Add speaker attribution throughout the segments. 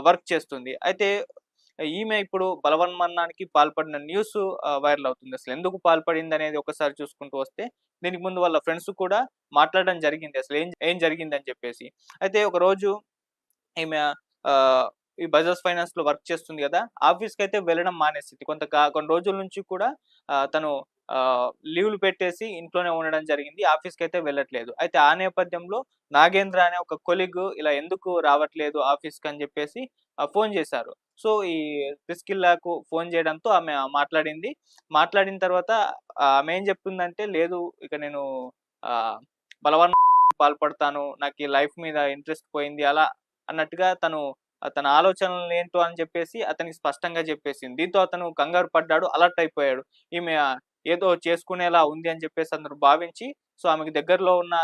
Speaker 1: Work చేస్తుంది. అయితే ఈమె ఇప్పుడు బలవన్మరణానికి పాల్పడిన న్యూస్ వైరల్ అవుతుంది. అసలు ఎందుకు పాల్పడిందనేది ఒకసారి చూసుకుంటూ వస్తే, దీనికి ముందు వాళ్ళ ఫ్రెండ్స్ కూడా మాట్లాడడం జరిగింది. అసలు ఏం ఏం జరిగిందని చెప్పేసి. అయితే ఒకరోజు ఈమె ఆహ్, ఈ బజాజ్ ఫైనాన్స్‌లో వర్క్ చేస్తుంది గదా! ఆఫీస్‌కైతే వెళ్ళడం మానేసింది. కొన్ని రోజుల నుంచి కూడా తను లీవ్‌లు పెట్టేసి ఇంట్లోనే ఉండడం జరిగింది. ఆఫీస్‌కైతే వెళ్ళట్లేదు. అయితే ఆ నేపథ్యంలో నాగేంద్ర అనే ఒక కొలీగ్ ఇలా ఎందుకు రావట్లేదు ఆఫీస్‌కని జెప్పేసి ఫోను జేశారు. సో, ఈ ప్రిస్కిల్లాకు ఫోను జేయడంతో ఆమె మాట్లాడింది. మాట్లాడిన తర్వాత ఆమె ఏం జెప్తుందంటే, లేదు ఇక నేను ఆహ్, బలవన్ పాల్పడతాను. నాకు ఈ లైఫ్ మీద ఇంట్రెస్ట్ పోయింది. అలా అన్నట్టుగా తన ఆలోచనలేంటో అని చెప్పేసి అతనికి స్పష్టంగా చెప్పేసింది. దీంతో అతను కంగారు పడ్డాడు. అలర్ట్ అయిపోయాడు. ఈమె ఏదో చేసుకునేలా ఉంది అని చెప్పేసి అతను భావించి, సో, ఆమెకు దగ్గరలో ఉన్న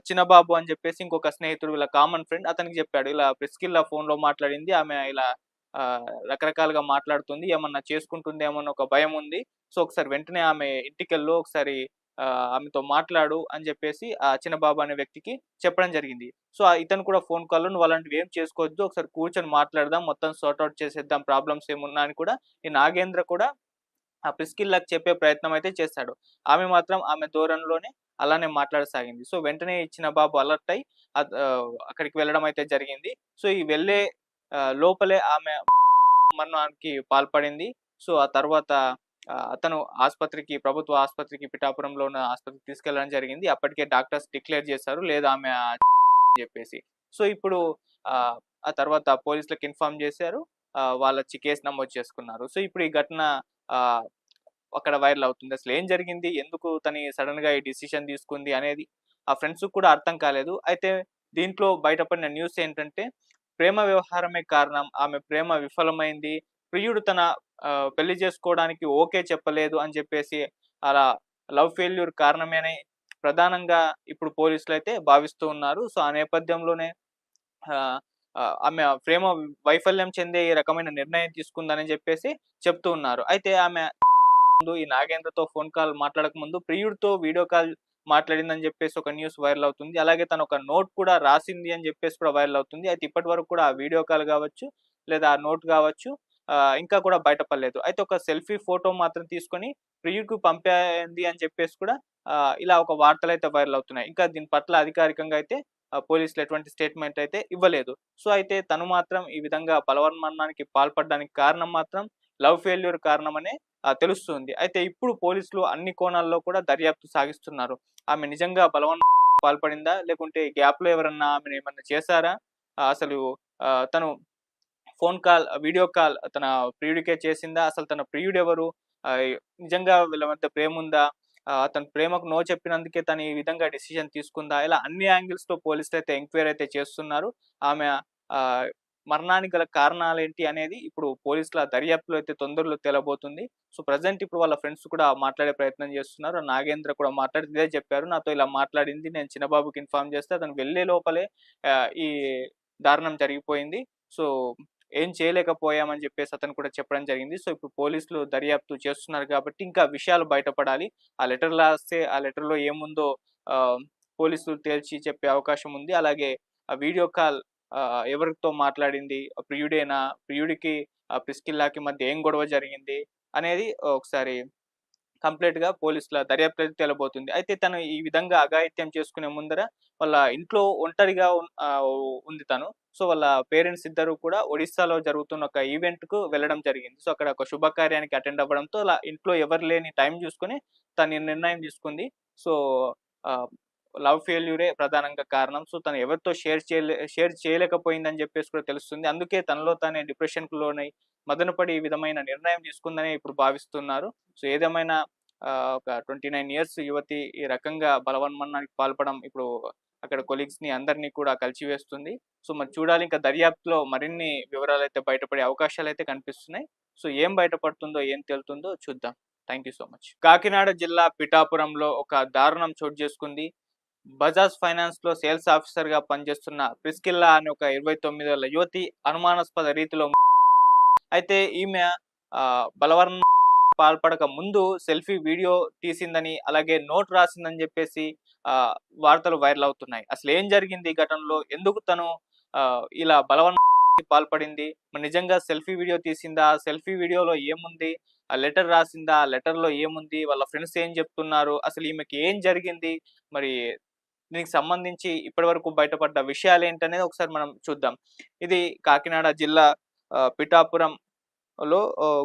Speaker 1: చిన్నబాబు అని చెప్పేసి ఇంకొక స్నేహితుడు వీళ్ళ కామన్ ఫ్రెండ్ అతనికి చెప్పాడు. ఇలా ప్రిస్కిల్లా ఫోన్‌లో మాట్లాడింది. ఆమె ఇలా రకరకాలుగా మాట్లాడుతుంది. ఏమన్నా చేసుకుంటుందేమో అని ఒక భయముంది. సో, ఒకసారి వెంటనే ఆమె ఇంటికెళ్ళు ఒకసారి ఆమెతో మాట్లాడు అని జెప్పేసి ఆ చిన్నబాబు అనే వ్యక్తికి చెప్పడం జరిగింది. సో, ఇతను కూడా ఫోన్ కాల్‌లో "నువ్వు అలాంటివి ఏం చేసుకోవద్దు. ఒకసారి కూర్చొని మాట్లాడదాం. మొత్తం సార్ట్ ఔట్ చేసేద్దాం ప్రాబ్లమ్స్ ఏమున్నా" అని కూడా ఈ నాగేంద్ర కూడా ఆ ప్రిస్కిల్లాకి చెప్పే ప్రయత్నం అయితే చేశాడు. ఆమె మాత్రం ఆమె ధోరణిలోనే అలానే మాట్లాడసాగింది. సో, వెంటనే ఈ చిన్నబాబు అలర్ట్ అయ్యి అక్కడికి వెళ్ళడం అయితే జరిగింది. సో, ఈ వెళ్ళే లోపలే ఆమె మరణానికి పాల్పడింది. సో, ఆ తర్వాత అతను ప్రభుత్వ ఆస్పత్రికి పిఠాపురంలో ఉన్న ఆస్పత్రికి తీసుకెళ్లడం జరిగింది. అప్పటికే డాక్టర్స్ డిక్లేర్ చేశారు. లేదు ఆమె అని చెప్పేసి. సో, ఇప్పుడు ఆహ్, ఆ తర్వాత పోలీసులకి ఇన్ఫార్మ్ చేశారు. వాళ్ళొచ్చి కేస్ నమోదు చేసుకున్నారు. సో, ఇప్పుడు ఈ ఘటన ఆహ్, అక్కడ వైరల్ అవుతుంది. అసలు ఏం జరిగింది? ఎందుకు తను సడెన్‌గా ఈ డిసిషన్ తీసుకుంది అనేది ఆ ఫ్రెండ్స్‌కి కూడా అర్థం కాలేదు. అయితే దీంట్లో బయటపడిన న్యూస్ ఏంటంటే ప్రేమ వ్యవహారమే కారణం. ఆమె ప్రేమ విఫలమైంది. ప్రియుడు తన పెళ్లి చేసుకోవడానికి ఓకే చెప్పలేదు అని చెప్పేసి అలా లవ్ ఫెయిల్యూర్ కారణమే అని ప్రధానంగా ఇప్పుడు పోలీసులైతే భావిస్తూ ఉన్నారు. సో, ఆ నేపథ్యంలోనే ఆహ్, ఆమె ప్రేమ వైఫల్యం చెందే ఈ రకమైన నిర్ణయం తీసుకుందని చెప్పేసి చెప్తూ ఉన్నారు. అయితే ఆమె ముందు ఈ నాగేంద్రతో ఫోన్ కాల్ మాట్లాడక ముందు ప్రియుడితో వీడియో కాల్ మాట్లాడిందని చెప్పేసి ఒక న్యూస్ వైరల్ అవుతుంది. అలాగే తను ఒక నోట్ కూడా రాసింది అని చెప్పేసి కూడా వైరల్ అవుతుంది. అయితే ఇప్పటివరకు కూడా ఆ వీడియో కాల్ గావచ్చు, లేదా ఆ నోట్ గావచ్చు ఇంకా కూడా బయటపడలేదు. అయితే ఒక సెల్ఫీ ఫోటో మాత్రం తీసుకొని ప్రియుడికి పంపింది అని చెప్పేసి కూడా ఇలా ఒక వార్తలైతే వైరల్ అవుతున్నాయి. ఇంకా దీని పట్ల అధికారికంగా అయితే పోలీసులు ఎటువంటి స్టేట్‌మెంట్ అయితే ఇవ్వలేదు. సో, అయితే తను మాత్రం ఈ విధంగా బలవన్మరణానికి పాల్పడడానికి కారణం మాత్రం లవ్ ఫెయిల్యూర్ కారణమనే తెలుస్తుంది. అయితే ఇప్పుడు పోలీసులు అన్ని కోణాల్లో కూడా దర్యాప్తు సాగిస్తున్నారు. ఆమె నిజంగా పాల్పడిందా? లేకుంటే గ్యాప్‌లో ఎవరన్నా ఆమెనేమన్నా చేశారా? అసలు తను వీడియో కాల్ తన ప్రియుడికే చేసిందా? అసలు తన ప్రియుడెవరు? ఆహ్, నిజంగా వీళ్ళ మధ్య ప్రేముందా? అతను ప్రేమకు నో చెప్పినందుకే తను ఈ విధంగా డెసిషన్ తీసుకుందా? ఇలా అన్ని యాంగిల్స్‌తో పోలీసులైతే ఎంక్వైరీ అయితే చేస్తున్నారు. ఆమె ఆహ్, మరణానికి గల కారణాలేంటి అనేది ఇప్పుడు పోలీసుల దర్యాప్తులో అయితే తొందరలో తేలబోతుంది. సో, ప్రెజెంట్ ఇప్పుడు వాళ్ళ ఫ్రెండ్స్ కూడా మాట్లాడే ప్రయత్నం చేస్తున్నారు. నాగేంద్ర కూడా మాట్లాడి ఇదే చెప్పారు. నాతో ఇలా మాట్లాడింది. నేను చిన్నబాబుకి ఇన్ఫార్మ్ చేస్తే అతను వెళ్ళే లోపలే ఈ దారుణం జరిగిపోయింది. సో, ఏం చేయలేకపోయామని జెప్పేసి అతను కూడా చెప్పడం జరిగింది. సో, ఇప్పుడు పోలీసులు దర్యాప్తు చేస్తున్నారు కాబట్టి ఇంకా విషయాలు బయటపడాలి. ఆ లెటర్ రాస్తే ఆ లెటర్‌లో ఏముందో ఆహ్, పోలీసులు తేల్చి చెప్పే అవకాశం ఉంది. అలాగే ఆ వీడియో కాల్ ఎవరితో మాట్లాడింది? ప్రియుడేనా? ప్రియుడికి ప్రిస్కిల్లాకి మధ్య ఏం గొడవ జరిగింది? అనేది ఒకసారి కంప్లీట్‌గా పోలీసుల దర్యాప్తు అయితే తేలబోతుంది. అయితే తను ఈ విధంగా అఘాయిత్యం చేసుకునే ముందర వాళ్ళ ఇంట్లో ఒంటరిగా ఉంది తను. సో, వాళ్ళ పేరెంట్స్ ఇద్దరు కూడా ఒడిస్సాలో జరుగుతున్న ఒక ఈవెంట్‌కు వెళ్ళడం జరిగింది. సో, అక్కడ ఒక శుభకార్యానికి అటెండ్ అవ్వడంతో అలా ఇంట్లో ఎవరు లేని టైం చూసుకొని తను ఈ నిర్ణయం తీసుకుంది. సో, ఆహ్, లవ్ ఫెయిల్యూరే ప్రధానంగా కారణం. సో, తను ఎవరితో షేర్ చేయలేకపోయిందని చెప్పేసి కూడా తెలుస్తుంది. అందుకే తనలో తానే డిప్రెషన్‌కి లోనై మదనపడి ఈ విధమైన నిర్ణయం తీసుకుందనే ఇప్పుడు భావిస్తున్నారు. సో, ఏదేమైనా ఒక 29 ఇయర్స్ యువతి ఈ రకంగా బలవన్మరణానికి పాల్పడడం ఇప్పుడు అక్కడ కొలీగ్స్‌ని అందరిని కూడా కలిచివేస్తుంది. సో, మరి చూడాలి ఇంకా దర్యాప్తులో మరిన్ని వివరాలైతే బయటపడే అవకాశాలైతే కనిపిస్తున్నాయి. సో, ఏం బయటపడుతుందో, ఏం తేలుతుందో చూద్దాం. Thank you so much. Kakinada జిల్లా పిఠాపురంలో ఒక దారుణం చోటు చేసుకుంది. బజాజ్ ఫైనాన్స్‌లో సేల్స్ ఆఫీసర్‌గా పనిచేస్తున్న ప్రిస్కిల్లా అనే ఒక 29 ఏళ్ల యువతి అనుమానాస్పద రీతిలో అయితే ఈమె బలవన్ పాల్పడక ముందు సెల్ఫీ వీడియో తీసిందని, అలాగే నోట్ రాసిందని జెప్పేసి ఆహ్, వార్తలు వైరల్ అవుతున్నాయి. అసలేం జరిగింది ఈ ఘటనలో? ఎందుకు తను ఇలా పాల్పడింది. మరి నిజంగా సెల్ఫీ వీడియో తీసిందా? ఆ సెల్ఫీ వీడియోలో ఏముంది? ఆ లెటర్ రాసిందా? ఆ లెటర్‌లో ఏముంది? వాళ్ళ ఫ్రెండ్స్ ఏం జెప్తున్నారు? అసలు ఈమెకి ఏం జరిగింది? మరి దీనికి సంబంధించి ఇప్పటివరకు బయటపడ్డ విషయాలేంటనేది ఒకసారి మనం చూద్దాం. ఇది కాకినాడ జిల్లా పిఠాపురంలో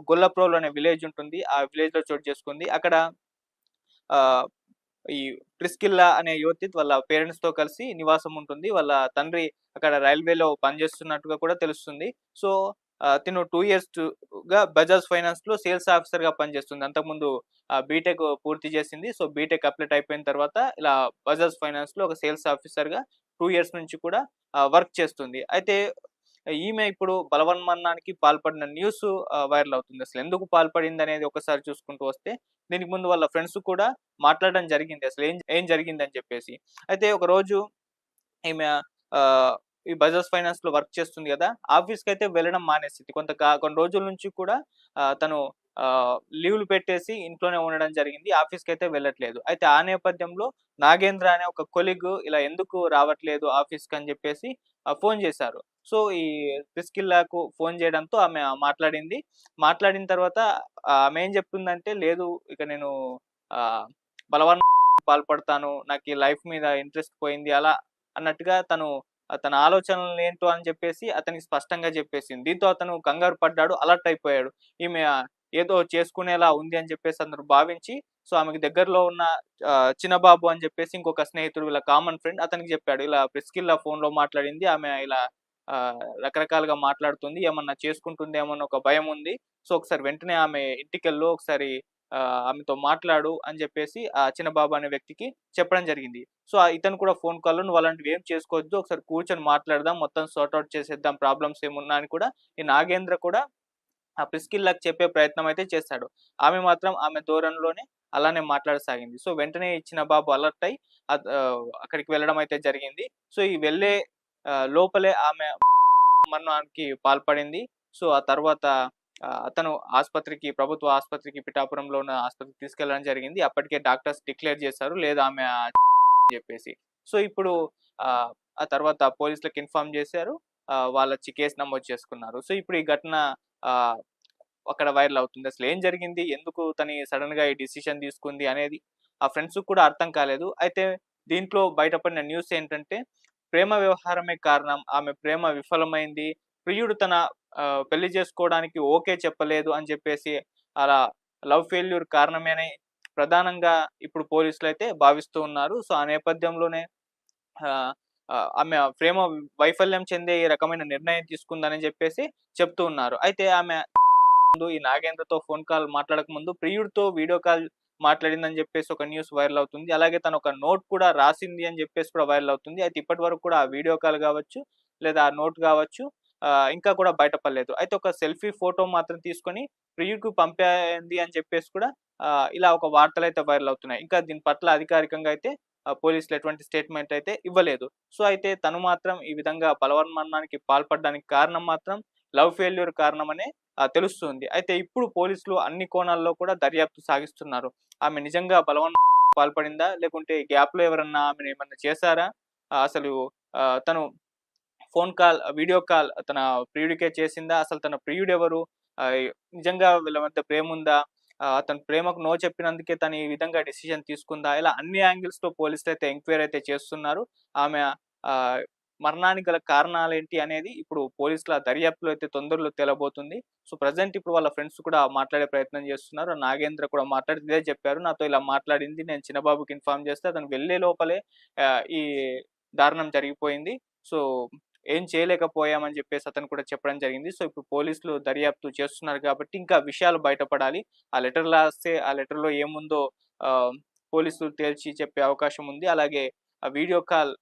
Speaker 1: గొల్లప్రోలు అనే విలేజ్ ఉంటుంది. ఆ విలేజ్‌లో చోటు చేసుకుంది. అక్కడ ఆహ్, ఈ ప్రిస్కిల్లా అనే యువతి వాళ్ళ పేరెంట్స్‌తో కలిసి నివాసం ఉంటుంది. వాళ్ళ తండ్రి అక్కడ రైల్వేలో పనిచేస్తున్నట్టుగా కూడా తెలుస్తుంది. సో, తిను 2 ఇయర్స్‌గా బజాజ్ ఫైనాన్స్‌లో సేల్స్ ఆఫీసర్‌గా పనిచేస్తుంది. అంతకుముందు బీటెక్ పూర్తి చేసింది. సో, బీటెక్ కంప్లీట్ అయిపోయిన తర్వాత ఇలా బజాజ్ ఫైనాన్స్‌లో ఒక సేల్స్ ఆఫీసర్‌గా 2 ఇయర్స్ నుంచి కూడా వర్క్ చేస్తుంది. అయితే ఈమె ఇప్పుడు బలవన్మరణానికి పాల్పడిన న్యూస్ వైరల్ అవుతుంది. అసలు ఎందుకు పాల్పడిందనేది ఒకసారి చూసుకుంటూ వస్తే, దీనికి ముందు వాళ్ళ ఫ్రెండ్స్ కూడా మాట్లాడడం జరిగింది. అసలు ఏం ఏం జరిగిందని చెప్పేసి. అయితే ఒకరోజు ఈమె ఆహ్, ఈ బజాజ్ ఫైనాన్స్‌లో వర్క్ చేస్తుంది గదా! ఆఫీస్‌కైతే వెళ్ళడం మానేసింది. కొన్ని రోజుల నుంచి కూడా తను లీవ్‌లు పెట్టేసి ఇంట్లోనే ఉండడం జరిగింది. ఆఫీస్‌కైతే వెళ్ళట్లేదు. అయితే ఆ నేపథ్యంలో నాగేంద్ర అనే ఒక కొలీగ్ ఇలా ఎందుకు రావట్లేదు ఆఫీస్‌కని జెప్పేసి ఫోను జేశారు. సో, ఈ ప్రిస్కిల్లాకు ఫోను జేయడంతో ఆమె మాట్లాడింది. మాట్లాడిన తర్వాత ఆమె ఏం జెప్తుందంటే, లేదు ఇక నేను ఆహ్, బలవన్ పాల్పడతాను. నాకీ లైఫ్ మీద ఇంట్రెస్ట్ పోయింది. అలా అన్నట్టుగా తన ఆలోచనలేంటో అని చెప్పేసి అతనికి స్పష్టంగా చెప్పేసింది. దీంతో అతను కంగారు పడ్డాడు. అలర్ట్ అయిపోయాడు. ఈమె ఏదో చేసుకునేలా ఉంది అని చెప్పేసి అందరూ భావించి, సో, ఆమెకు దగ్గరలో ఉన్న చిన్నబాబు అని చెప్పేసి ఇంకొక స్నేహితుడు వీళ్ళ కామన్ ఫ్రెండ్ అతనికి చెప్పాడు. ఇలా ప్రిస్కిల్లా ఫోన్‌లో మాట్లాడింది. ఆమె ఇలా రకరకాలుగా మాట్లాడుతుంది. ఏమన్నా చేసుకుంటుందేమో అని ఒక భయముంది. సో, ఒకసారి వెంటనే ఆమె ఇంటికెళ్ళు ఒకసారి ఆమెతో మాట్లాడు అని జెప్పేసి ఆ చిన్నబాబు అనే వ్యక్తికి చెప్పడం జరిగింది. సో, ఇతను కూడా ఫోన్ కాల్‌లో "నువ్వు అలాంటివి ఏం చేసుకోవద్దు. ఒకసారి కూర్చొని మాట్లాడదాం. మొత్తం సార్ట్ ఔట్ చేసేద్దాం. ప్రాబ్లమ్స్ ఏమున్నా" అని కూడా ఈ నాగేంద్ర కూడా ఆ ప్రిస్కిల్లాకి చెప్పే ప్రయత్నం అయితే చేశాడు. ఆమె మాత్రం ఆమె ధోరణిలోనే అలానే మాట్లాడసాగింది. సో, వెంటనే ఈ చిన్నబాబు అలర్ట్ అయ్యి అక్కడికి వెళ్ళడం అయితే జరిగింది. సో, ఈ వెళ్ళే లోపలే ఆమె మరణానికి పాల్పడింది. సో, ఆ తర్వాత అతను ప్రభుత్వ ఆస్పత్రికి పిఠాపురంలో ఉన్న ఆస్పత్రికి తీసుకెళ్లడం జరిగింది. అప్పటికే డాక్టర్స్ డిక్లేర్ చేశారు. లేదు ఆమె అని చెప్పేసి. సో, ఇప్పుడు ఆహ్, ఆ తర్వాత పోలీసులకి ఇన్ఫార్మ్ చేశారు. వాళ్ళొచ్చి కేస్ నమోదు చేసుకున్నారు. సో, ఇప్పుడు ఈ ఘటన ఆహ్, అక్కడ వైరల్ అవుతుంది. అసలు ఏం జరిగింది? ఎందుకు తను సడెన్‌గా ఈ డిసిషన్ తీసుకుంది అనేది ఆ ఫ్రెండ్స్‌కి కూడా అర్థం కాలేదు. అయితే దీంట్లో బయటపడిన న్యూస్ ఏంటంటే ప్రేమ వ్యవహారమే కారణం. ఆమె ప్రేమ విఫలమైంది. ప్రియుడు తన పెళ్లి చేసుకోవడానికి ఓకే చెప్పలేదు అని చెప్పేసి అలా లవ్ ఫెయిల్యూర్ కారణమే అని ప్రధానంగా ఇప్పుడు పోలీసులైతే భావిస్తూ ఉన్నారు. సో, ఆ నేపథ్యంలోనే ఆహ్, ఆమె ప్రేమ వైఫల్యం చెందే ఈ రకమైన నిర్ణయం తీసుకుందని చెప్పేసి చెప్తూ ఉన్నారు. అయితే ఆమె ముందు ఈ నాగేంద్రతో ఫోన్ కాల్ మాట్లాడక ముందు ప్రియుడితో వీడియో కాల్ మాట్లాడిందని చెప్పేసి ఒక న్యూస్ వైరల్ అవుతుంది. అలాగే తను ఒక నోట్ కూడా రాసింది అని చెప్పేసి కూడా వైరల్ అవుతుంది. అయితే ఇప్పటి వరకు కూడా ఆ వీడియో కాల్ గావచ్చు, లేదా ఆ నోట్ గావచ్చు ఇంకా కూడా బయటపడలేదు. అయితే ఒక సెల్ఫీ ఫోటో మాత్రం తీసుకొని ప్రియుడికి పంపింది అని చెప్పేసి కూడా ఇలా ఒక వార్తలైతే వైరల్ అవుతున్నాయి. ఇంకా దీని పట్ల అధికారికంగా అయితే పోలీసులు ఎటువంటి స్టేట్‌మెంట్ అయితే ఇవ్వలేదు. సో, అయితే తను మాత్రం ఈ విధంగా బలవన్మరణానికి పాల్పడడానికి కారణం మాత్రం లవ్ ఫెయిల్యూర్ కారణమనే తెలుస్తుంది. అయితే ఇప్పుడు పోలీసులు అన్ని కోణాల్లో కూడా దర్యాప్తు సాగిస్తున్నారు. ఆమె నిజంగా పాల్పడిందా? లేకుంటే గ్యాప్‌లో ఎవరన్నా ఆమెనేమన్నా చేశారా? అసలు తను వీడియో కాల్ తన ప్రియుడికే చేసిందా? అసలు తన ప్రియుడెవరు? ఆహ్, నిజంగా వీళ్ళ మధ్య ప్రేముందా? తన ప్రేమకు నో చెప్పినందుకే తను ఈ విధంగా డెసిషన్ తీసుకుందా? ఇలా అన్ని యాంగిల్స్‌తో పోలీసులైతే ఎంక్వైరీ అయితే చేస్తున్నారు. ఆమె ఆహ్, మరణానికి గల కారణాలేంటి అనేది ఇప్పుడు పోలీసుల దర్యాప్తులో అయితే తొందరలో తేలబోతుంది. సో, ప్రెజెంట్ ఇప్పుడు వాళ్ళ ఫ్రెండ్స్ కూడా మాట్లాడే ప్రయత్నం చేస్తున్నారు. నాగేంద్ర కూడా మాట్లాడి ఇదే చెప్పారు. నాతో ఇలా మాట్లాడింది. నేను చిన్నబాబుకి ఇన్ఫార్మ్ చేస్తే అతను వెళ్ళే లోపలే ఈ దారుణం జరిగిపోయింది. సో, ఏం చేయలేకపోయామని జెప్పేసి అతను కూడా చెప్పడం జరిగింది. సో, ఇప్పుడు పోలీసులు దర్యాప్తు చేస్తున్నారు కాబట్టి ఇంకా విషయాలు బయటపడాలి. ఆ లెటర్ రాస్తే ఆ లెటర్‌లో ఏముందో ఆహ్, పోలీసులు తేల్చి చెప్పే అవకాశం ఉంది. అలాగే ఆ వీడియో కాల్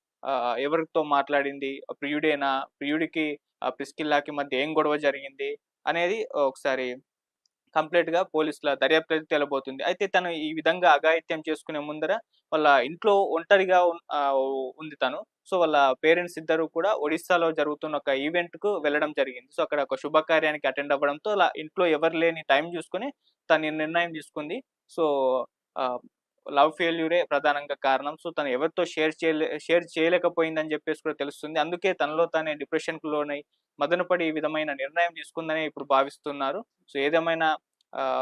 Speaker 1: ఎవరితో మాట్లాడింది? ప్రియుడేనా? ప్రియుడికి ప్రిస్కిల్లాకి మధ్య ఏం గొడవ జరిగింది? అనేది ఒకసారి కంప్లీట్‌గా పోలీసుల దర్యాప్తు అయితే తేలబోతుంది. అయితే తను ఈ విధంగా అఘాయిత్యం చేసుకునే ముందర వాళ్ళ ఇంట్లో ఒంటరిగా ఉంది తను. సో, వాళ్ళ పేరెంట్స్ ఇద్దరు కూడా ఒడిస్సాలో జరుగుతున్న ఒక ఈవెంట్‌కు వెళ్ళడం జరిగింది. సో, అక్కడ ఒక శుభకార్యానికి అటెండ్ అవ్వడంతో అలా ఇంట్లో ఎవరు లేని టైం చూసుకొని తను ఈ నిర్ణయం తీసుకుంది. సో, ఆహ్, లవ్ ఫెయిల్యూరే ప్రధానంగా కారణం. సో, తను ఎవరితో షేర్ చేయలేకపోయిందని చెప్పేసి కూడా తెలుస్తుంది. అందుకే తనలో తానే డిప్రెషన్‌కి లోనై మదనపడి ఈ విధమైన నిర్ణయం తీసుకుందని ఇప్పుడు భావిస్తున్నారు. సో, ఏదేమైనా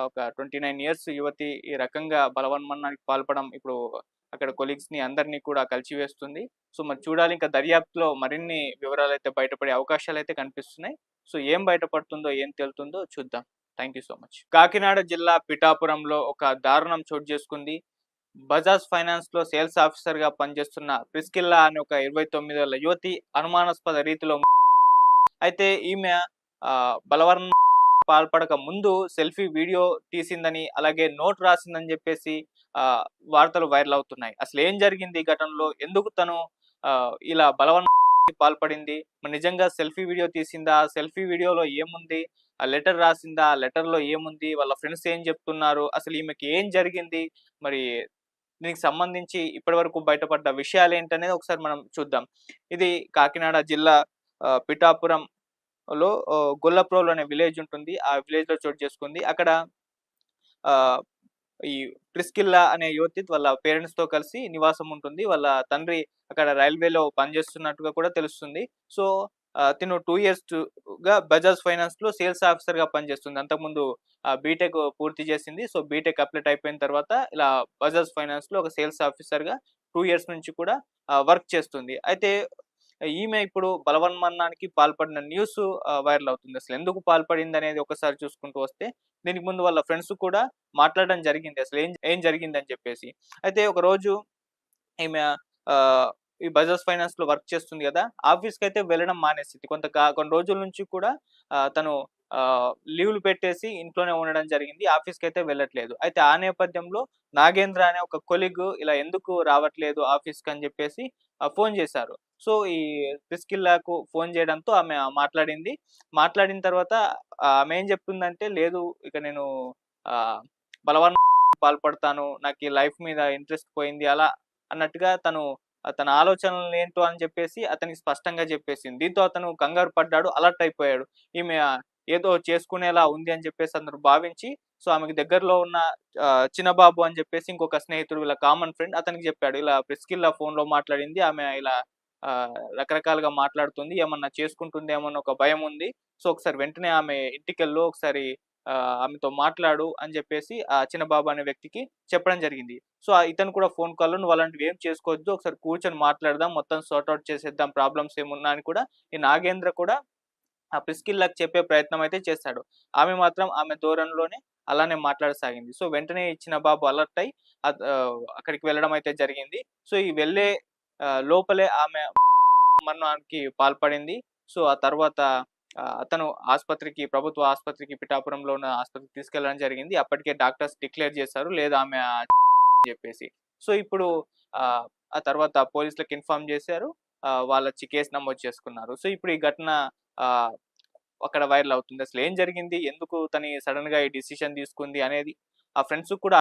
Speaker 1: ఒక 29 ఇయర్స్ యువతి ఈ రకంగా బలవన్మరణానికి పాల్పడడం ఇప్పుడు అక్కడ కొలీగ్స్‌ని అందరిని కూడా కలిచివేస్తుంది. సో, మరి చూడాలి, ఇంకా దర్యాప్తులో మరిన్ని వివరాలైతే బయటపడే అవకాశాలైతే కనిపిస్తున్నాయి. సో, ఏం బయటపడుతుందో, ఏం తేలుతుందో చూద్దాం. Thank you so much. Kakinada జిల్లా పిఠాపురంలో ఒక దారుణం చోటు చేసుకుంది. బజాజ్ ఫైనాన్స్‌లో సేల్స్ ఆఫీసర్‌గా పనిచేస్తున్న ప్రిస్కిల్లా అనే ఒక 29 ఏళ్ల యువతి అనుమానాస్పద రీతిలో అయితే ఈమె బలవన్మరణానికి పాల్పడక ముందు సెల్ఫీ వీడియో తీసిందని, అలాగే నోట్ రాసిందని చెప్పేసి వార్తలు వైరల్ అవుతున్నాయి. అసలు ఏం జరిగింది ఈ ఘటనలో? ఎందుకు తను ఇలా బలవన్మరణానికి పాల్పడింది? మరి నిజంగా సెల్ఫీ వీడియో తీసిందా? ఆ సెల్ఫీ వీడియోలో ఏముంది? ఆ లెటర్ రాసిందా? ఆ లెటర్‌లో ఏముంది? వాళ్ళ ఫ్రెండ్స్ ఏం చెప్తున్నారు? అసలు ఈమెకి ఏం జరిగింది? మరి దీనికి సంబంధించి ఇప్పటివరకు బయటపడ్డ విషయాలేంటనేది ఒకసారి మనం చూద్దాం. ఇది కాకినాడ జిల్లా పిఠాపురంలో గొల్లప్రోలు అనే విలేజ్ ఉంటుంది. ఆ విలేజ్‌లో చోటు చేసుకుంది. అక్కడ ఆహ్, ఈ ప్రిస్కిల్లా అనే యువతి వాళ్ళ పేరెంట్స్‌తో కలిసి నివాసం ఉంటుంది. వాళ్ళ తండ్రి అక్కడ రైల్వేలో పనిచేస్తున్నట్టుగా కూడా తెలుస్తుంది. సో, తిను 2 ఇయర్స్‌గా బజాజ్ ఫైనాన్స్‌లో సేల్స్ ఆఫీసర్‌గా పనిచేస్తుంది. అంతకుముందు బీటెక్ పూర్తి చేసింది. సో, బీటెక్ కంప్లీట్ అయిపోయిన తర్వాత ఇలా బజాజ్ ఫైనాన్స్‌లో ఒక సేల్స్ ఆఫీసర్‌గా 2 ఇయర్స్ నుంచి కూడా వర్క్ చేస్తుంది. అయితే ఈమె ఇప్పుడు బలవన్మరణానికి పాల్పడిన న్యూస్ వైరల్ అవుతుంది. అసలు ఎందుకు పాల్పడిందనేది ఒకసారి చూసుకుంటూ వస్తే, దీనికి ముందు వాళ్ళ ఫ్రెండ్స్ కూడా మాట్లాడడం జరిగింది. అసలు ఏం ఏం జరిగిందని చెప్పేసి. అయితే ఒకరోజు ఈమె ఆహ్, ఈ బజాజ్ ఫైనాన్స్‌లో వర్క్ చేస్తుంది గదా! ఆఫీస్‌కైతే వెళ్ళడం మానేసింది. కొన్ని రోజుల నుంచి కూడా తను లీవ్‌లు పెట్టేసి ఇంట్లోనే ఉండడం జరిగింది. ఆఫీస్‌కైతే వెళ్ళట్లేదు. అయితే ఆ నేపథ్యంలో నాగేంద్ర అనే ఒక కొలీగ్ ఇలా ఎందుకు రావట్లేదు ఆఫీస్‌కని జెప్పేసి ఫోను జేశారు. సో, ఈ ప్రిస్కిల్లాకు ఫోను జేయడంతో ఆమె మాట్లాడింది. మాట్లాడిన తర్వాత ఆమె ఏం జెప్తుందంటే, లేదు ఇక నేను ఆహ్, బలవన్మరణానికి పాల్పడతాను. నాకు ఈ లైఫ్ మీద ఇంట్రెస్ట్ పోయింది. అలా అన్నట్టుగా తన ఆలోచనలేంటో అని చెప్పేసి అతనికి స్పష్టంగా చెప్పేసింది. దీంతో అతను కంగారు పడ్డాడు. అలర్ట్ అయిపోయాడు. ఈమె ఏదో చేసుకునేలా ఉంది అని చెప్పేసి అందరూ భావించి, సో, ఆమెకు దగ్గరలో ఉన్న చిన్నబాబు అని చెప్పేసి ఇంకొక స్నేహితుడు, వీళ్ళ కామన్ ఫ్రెండ్ అతనికి చెప్పాడు. ఇలా ప్రిస్కిల్లా ఫోన్‌లో మాట్లాడింది. ఆమె ఇలా రకరకాలుగా మాట్లాడుతుంది. ఏమన్నా చేసుకుంటుందేమో అని ఒక భయముంది. సో, ఒకసారి వెంటనే ఆమె ఇంటికెళ్ళు, ఒకసారి ఆమెతో మాట్లాడు అని జెప్పేసి ఆ చిన్నబాబు అనే వ్యక్తికి చెప్పడం జరిగింది. సో, ఇతను కూడా ఫోన్ కాల్‌లో "నువ్వు అలాంటివి ఏం చేసుకోవద్దు. ఒకసారి కూర్చొని మాట్లాడదాం. మొత్తం సార్ట్ ఔట్ చేసేద్దాం. ప్రాబ్లమ్స్ ఏమున్నా" అని కూడా ఈ నాగేంద్ర కూడా ఆ ప్రిస్కిల్లాకి చెప్పే ప్రయత్నం అయితే చేశాడు. ఆమె మాత్రం ఆమె ధోరణిలోనే అలానే మాట్లాడసాగింది. సో, వెంటనే ఈ చిన్నబాబు అలర్ట్ అయ్యి అక్కడికి వెళ్ళడం అయితే జరిగింది. సో, ఈ వెళ్ళే లోపలే ఆమె మరణానికి పాల్పడింది. సో, ఆ తర్వాత అతను ప్రభుత్వ ఆస్పత్రికి, పిఠాపురంలో ఉన్న ఆస్పత్రికి తీసుకెళ్లడం జరిగింది. అప్పటికే డాక్టర్స్ డిక్లేర్ చేశారు. లేదు ఆమె జెప్పేసి. సో, ఇప్పుడు ఆహ్, ఆ తర్వాత పోలీసులకి ఇన్ఫార్మ్ జేశారు. వాళ్ళొచ్చి కేస్ నమోదు చేసుకున్నారు. సో, ఇప్పుడు ఈ ఘటన ఆహ్, అక్కడ వైరల్ అవుతుంది. అసలు ఏం జరిగింది? ఎందుకు తను సడెన్‌గా ఈ డిసిషన్ తీసుకుంది అనేది ఆ ఫ్రెండ్స్‌కి కూడా